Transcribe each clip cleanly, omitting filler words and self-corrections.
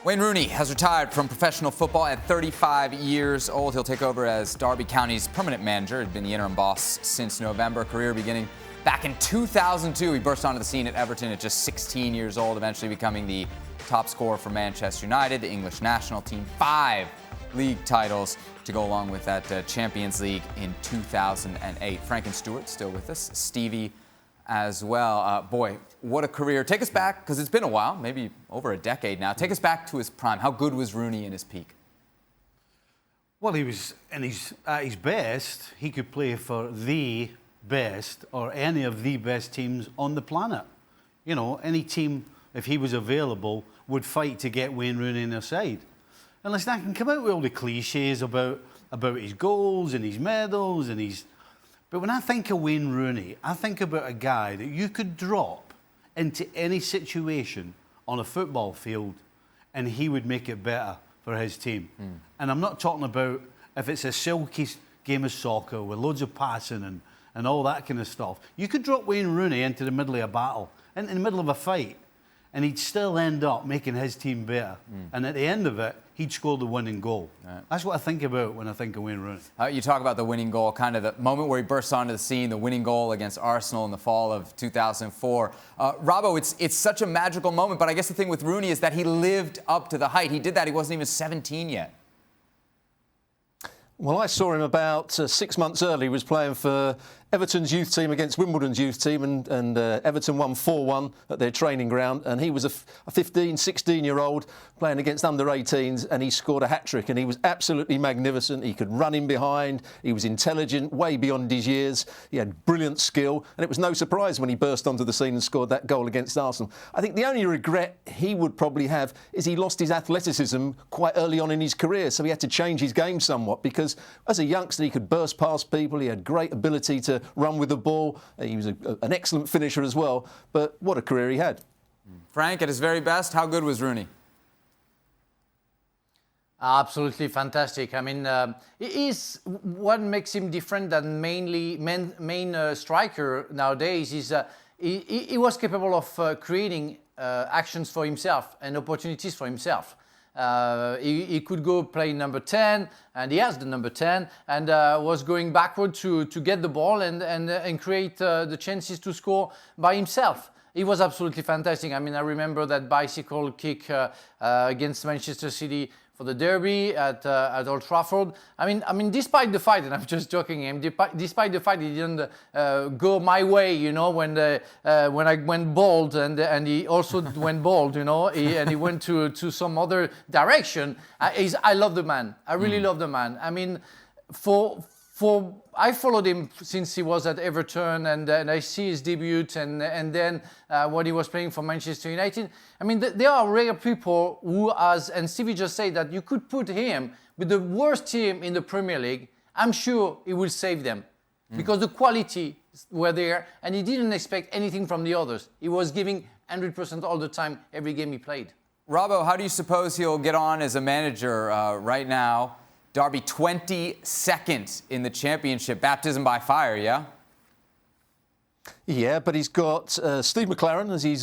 Wayne Rooney has retired from professional football at 35 years old. He'll take over as Derby County's permanent manager. He'd been the interim boss since November, career beginning back in 2002. He burst onto the scene at Everton at just 16 years old, eventually becoming the top scorer for Manchester United, the English national team, 5 league titles to go along with that Champions League in 2008. Frank and Stewart still with us. Stevie as well. Boy, what a career. Take us back, because it's been a while, maybe over a decade now. Take us back to his prime. How good was Rooney in his peak? Well, he was at his best. He could play for the best or any of the best teams on the planet. You know, any team, if he was available, would fight to get Wayne Rooney in their side. And listen, I can come out with all the cliches about his goals and his medals and his... But when I think of Wayne Rooney, I think about a guy that you could drop into any situation on a football field and he would make it better for his team. And I'm not talking about if it's a silky game of soccer with loads of passing and all that kind of stuff. You could drop Wayne Rooney into the middle of a battle, into the middle of a fight, and he'd still end up making his team better. And at the end of it, he'd score the winning goal. Right. That's what I think about when I think of Wayne Rooney. You talk about the winning goal, kind of the moment where he bursts onto the scene, the winning goal against Arsenal in the fall of 2004. Robbo, it's such a magical moment, but I guess the thing with Rooney is that he lived up to the height. He did that. He wasn't even 17 yet. Well, I saw him about 6 months early. He was playing for Everton's youth team against Wimbledon's youth team, and Everton won 4-1 at their training ground. And he was a 15, 16-year-old playing against under-18s, and he scored a hat-trick. And he was absolutely magnificent. He could run in behind. He was intelligent, way beyond his years. He had brilliant skill. And it was no surprise when he burst onto the scene and scored that goal against Arsenal. I think the only regret he would probably have is he lost his athleticism quite early on in his career. So he had to change his game somewhat, because as a youngster, he could burst past people. He had great ability to run with the ball. He was an excellent finisher as well. But what a career he had. Frank, at his very best, how good was Rooney? Absolutely fantastic. I mean, what makes him different than main striker nowadays is he was capable of creating actions for himself and opportunities for himself. He could go play number 10, and he has the number 10, and was going backward to get the ball and create the chances to score by himself. He was absolutely fantastic. I mean, I remember that bicycle kick against Manchester City for the derby at Old Trafford. I mean, despite the fight, and I'm just joking, despite the fight, he didn't go my way, you know, when I went bald, and he also went bald, you know, and he went to some other direction. I love the man. I really love the man. I mean, I followed him since he was at Everton, and I see his debut, and then when he was playing for Manchester United. I mean, there are rare people who, and Stevie just said that you could put him with the worst team in the Premier League. I'm sure he will save them, because the quality were there, and he didn't expect anything from the others. He was giving 100% all the time, every game he played. Robbo, how do you suppose he'll get on as a manager right now? Derby 22nd in the championship. Baptism by fire, yeah? Yeah, but he's got Steve McLaren as his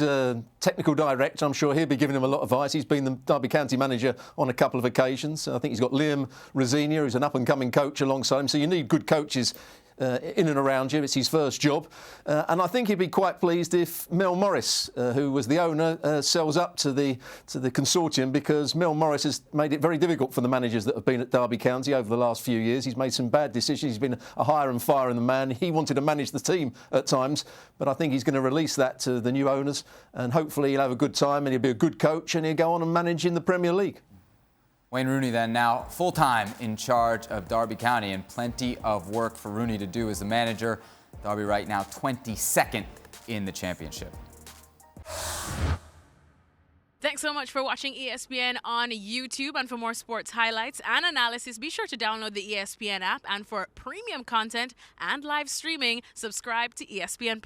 technical director. I'm sure he'll be giving him a lot of advice. He's been the Derby County manager on a couple of occasions. I think he's got Liam Rosinia, who's an up-and-coming coach alongside him. So you need good coaches in and around you. It's his first job. And I think he'd be quite pleased if Mel Morris, who was the owner, sells up to the consortium, because Mel Morris has made it very difficult for the managers that have been at Derby County over the last few years. He's made some bad decisions. He's been a hire and fire in the man. He wanted to manage the team at times, but I think he's going to release that to the new owners, and hopefully he'll have a good time and he'll be a good coach and he'll go on and manage in the Premier League. Wayne Rooney then now full-time in charge of Derby County, and plenty of work for Rooney to do as the manager. Derby right now 22nd in the championship. Thanks so much for watching ESPN on YouTube. And for more sports highlights and analysis, be sure to download the ESPN app. And for premium content and live streaming, subscribe to ESPN+.